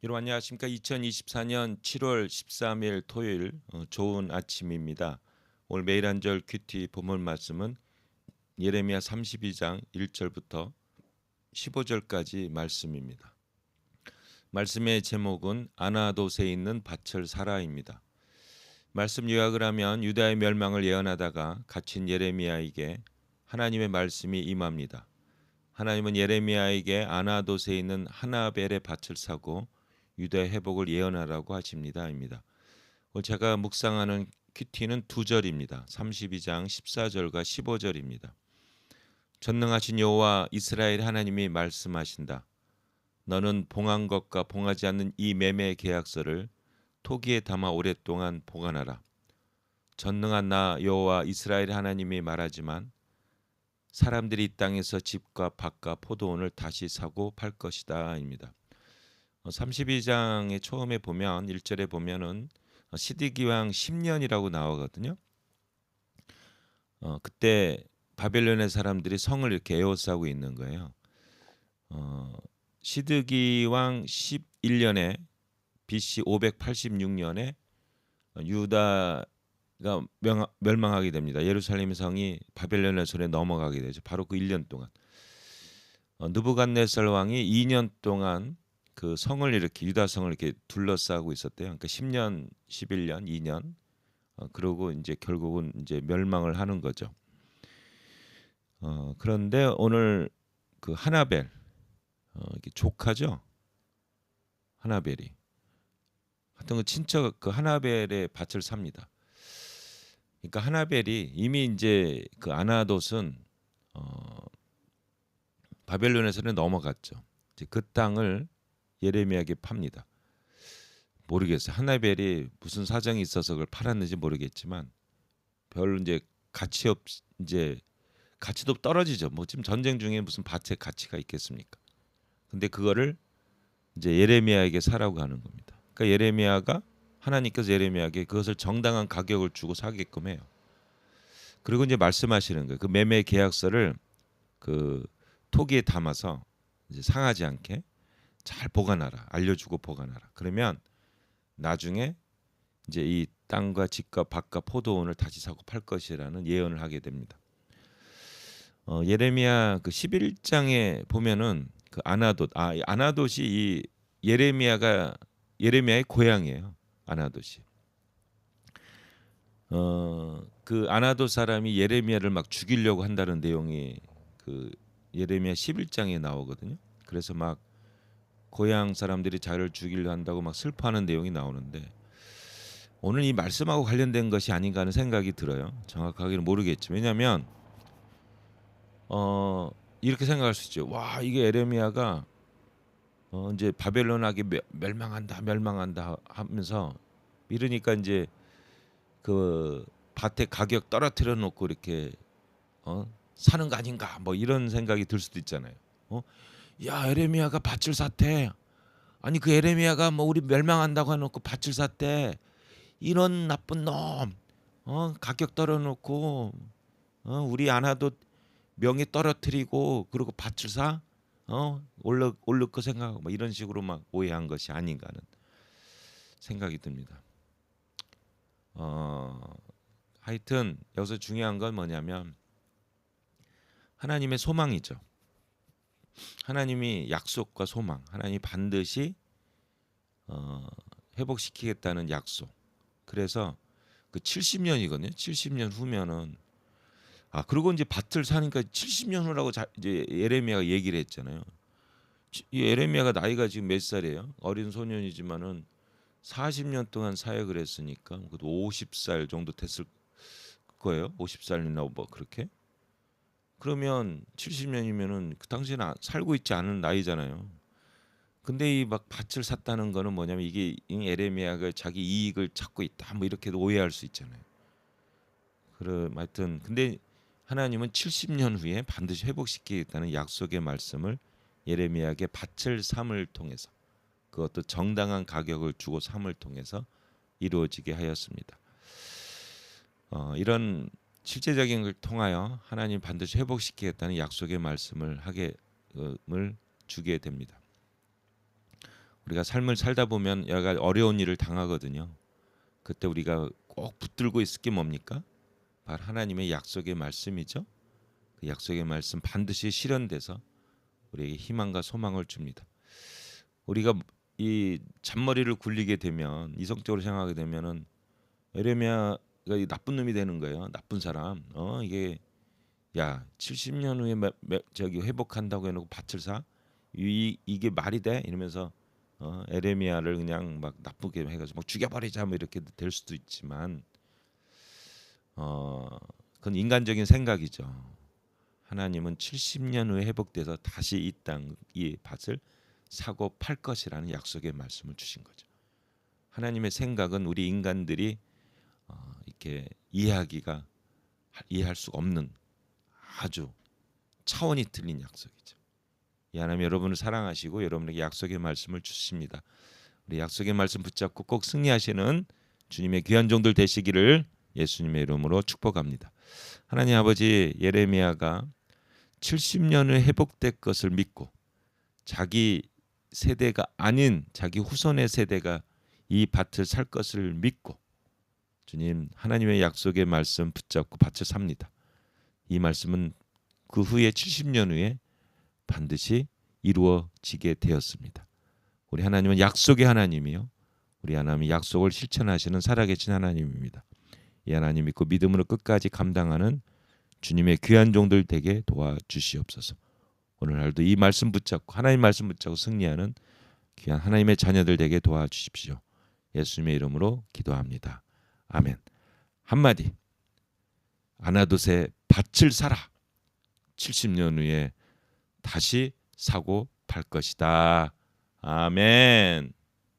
여러분 안녕하십니까? 2024년 7월 13일 토요일 좋은 아침입니다. 오늘 매일 한 절 큐티 본문 말씀은 예레미야 32장 1절부터 15절까지 말씀입니다. 말씀의 제목은 아나돗에 있는 밭을 사라입니다. 말씀 요약을 하면 유다의 멸망을 예언하다가 갇힌 예레미야에게 하나님의 말씀이 임합니다. 하나님은 예레미야에게 아나돗에 있는 하나벨의 밭을 사고 유다의 회복을 예언하라고 하십니다.입니다. 오늘 제가 묵상하는 큐티는 두 절입니다. 32장 14절과 15절입니다. 전능하신 여호와 이스라엘 하나님이 말씀하신다. 너는 봉한 것과 봉하지 않는 이 매매 계약서를 토기에 담아 오랫동안 보관하라. 전능한 나 여호와 이스라엘 하나님이 말하지만 사람들이 이 땅에서 집과 밭과 포도원을 다시 사고 팔 것이다.입니다. 32장의 처음에 보면 1절에 보면은 시드기왕 10년이라고 나오거든요. 그때 바벨론의 사람들이 성을 이렇게 에워싸고 있는 거예요. 시드기왕 11년에 BC 586년에 유다가 멸망하게 됩니다. 예루살렘 성이 바벨론의 손에 넘어가게 되죠. 바로 그 1년 동안 느부갓네살 왕이 2년 동안 그 성을 이렇게 유다 성을 이렇게 둘러싸고 있었대요. 그러니까 10년, 11년, 2년. 그러고 이제 결국은 이제 멸망을 하는 거죠. 그런데 오늘 그 하나벨 이게 조카죠. 하나벨이 하여튼 그 친척 그 하나벨의 밭을 삽니다. 그러니까 하나벨이 이미 이제 그 아나돗은 바벨론에서는 넘어갔죠. 이제 그 땅을 예레미야에게 팝니다. 모르겠어요. 하나벨이 무슨 사정이 있어서 그걸 팔았는지 모르겠지만 별 이제 이제 가치도 떨어지죠. 뭐 지금 전쟁 중에 무슨 밭에 가치가 있겠습니까? 근데 그거를 이제 예레미야에게 사라고 하는 겁니다. 그러니까 예레미야가 하나님께서 예레미야에게 그것을 정당한 가격을 주고 사게끔 해요. 그리고 이제 말씀하시는 거예요. 그 매매 계약서를 그 토기에 담아서 이제 상하지 않게 잘 보관하라. 알려주고 보관하라. 그러면 나중에 이제 이 땅과 집과 밭과 포도원을 다시 사고 팔 것이라는 예언을 하게 됩니다. 예레미야 그 11장에 보면은 그 아나돗이 이 예레미야의 고향이에요. 아나돗이. 그 아나돗 사람이 예레미야를 막 죽이려고 한다는 내용이 그 예레미야 11장에 나오거든요. 그래서 막 고향 사람들이 자기를 죽이려 한다고 막 슬퍼하는 내용이 나오는데 오늘 이 말씀하고 관련된 것이 아닌가 하는 생각이 들어요. 정확하게는 모르겠지만 왜냐하면 이렇게 생각할 수 있죠. 와 이게 예레미야가 이제 바벨론에게 멸망한다 하면서 이러니까 이제 그 밭의 가격 떨어뜨려 놓고 이렇게 사는 거 아닌가 뭐 이런 생각이 들 수도 있잖아요. 야 예레미야가 밭을 샀대. 아니 그 예레미야가 뭐 우리 멸망한다고 해놓고 밭을 샀대. 이런 나쁜 놈. 가격 떨어놓고 우리 아나도 명예 떨어뜨리고 그리고 밭을 사. 올릴 거 생각하고 뭐 이런 식으로 막 오해한 것이 아닌가 하는 생각이 듭니다. 하여튼 여기서 중요한 건 뭐냐면 하나님의 소망이죠. 하나님이 약속과 소망, 하나님이 반드시 회복시키겠다는 약속. 그래서 그 70년이거든요. 70년 후면은 그리고 이제 밭을 사니까 70년 후라고 이제 예레미야가 얘기를 했잖아요. 이 예레미야가 나이가 지금 몇 살이에요? 어린 소년이지만은 40년 동안 사역을 했으니까 그래도 50살 정도 됐을 거예요. 50살이나 뭐 그렇게. 그러면 70년이면은 그 당시에는 살고 있지 않은 나이잖아요. 근데 이 막 밭을 샀다는 거는 뭐냐면 이게 에레미야가 자기 이익을 찾고 있다 뭐 이렇게도 오해할 수 있잖아요. 그럼 하여튼 근데 하나님은 70년 후에 반드시 회복시키겠다는 약속의 말씀을 예레미야에게 밭을 삼을 통해서 그것도 정당한 가격을 주고 삼을 통해서 이루어지게 하였습니다. 이런 실제적인 걸 통하여 하나님 반드시 회복시키겠다는 약속의 말씀을 주게 됩니다. 우리가 삶을 살다 보면 여러 가지 어려운 일을 당하거든요. 그때 우리가 꼭 붙들고 있을 게 뭡니까? 바로 하나님의 약속의 말씀이죠. 그 약속의 말씀 반드시 실현돼서 우리에게 희망과 소망을 줍니다. 우리가 이 잔머리를 굴리게 되면, 이성적으로 생각하게 되면은 에레미야가 나쁜 놈이 되는 거예요. 나쁜 사람. 이게 야 70년 후에 저기 회복한다고 해놓고 밭을 사? 이게 말이 돼? 이러면서 에레미야를 그냥 막 나쁘게 해가지고 막 죽여버리자 뭐 이렇게 될 수도 있지만 그건 인간적인 생각이죠. 하나님은 70년 후에 회복돼서 다시 이 땅, 이 밭을 사고 팔 것이라는 약속의 말씀을 주신 거죠. 하나님의 생각은 우리 인간들이 이렇게 이해할 수가 없는 아주 차원이 틀린 약속이죠. 이 하나님 여러분을 사랑하시고 여러분에게 약속의 말씀을 주십니다. 우리 약속의 말씀 붙잡고 꼭 승리하시는 주님의 귀한 종들 되시기를 예수님의 이름으로 축복합니다. 하나님 아버지, 예레미야가 70년 후에 회복될 것을 믿고 자기 세대가 아닌 자기 후손의 세대가 이 밭을 살 것을 믿고 주님 하나님의 약속의 말씀 붙잡고 밭을 삽니다. 이 말씀은 그 후에 70년 후에 반드시 이루어지게 되었습니다. 우리 하나님은 약속의 하나님이요, 우리 하나님이 약속을 실천하시는 살아계신 하나님입니다. 이 하나님 믿고 믿음으로 끝까지 감당하는 주님의 귀한 종들 되게 도와주시옵소서. 오늘날도 이 말씀 붙잡고 하나님 말씀 붙잡고 승리하는 귀한 하나님의 자녀들 되게 도와주십시오. 예수님의 이름으로 기도합니다. 아멘. 한마디, 아나돗의 밭을 사라. 70년 후에 다시 사고 팔 것이다. 아멘.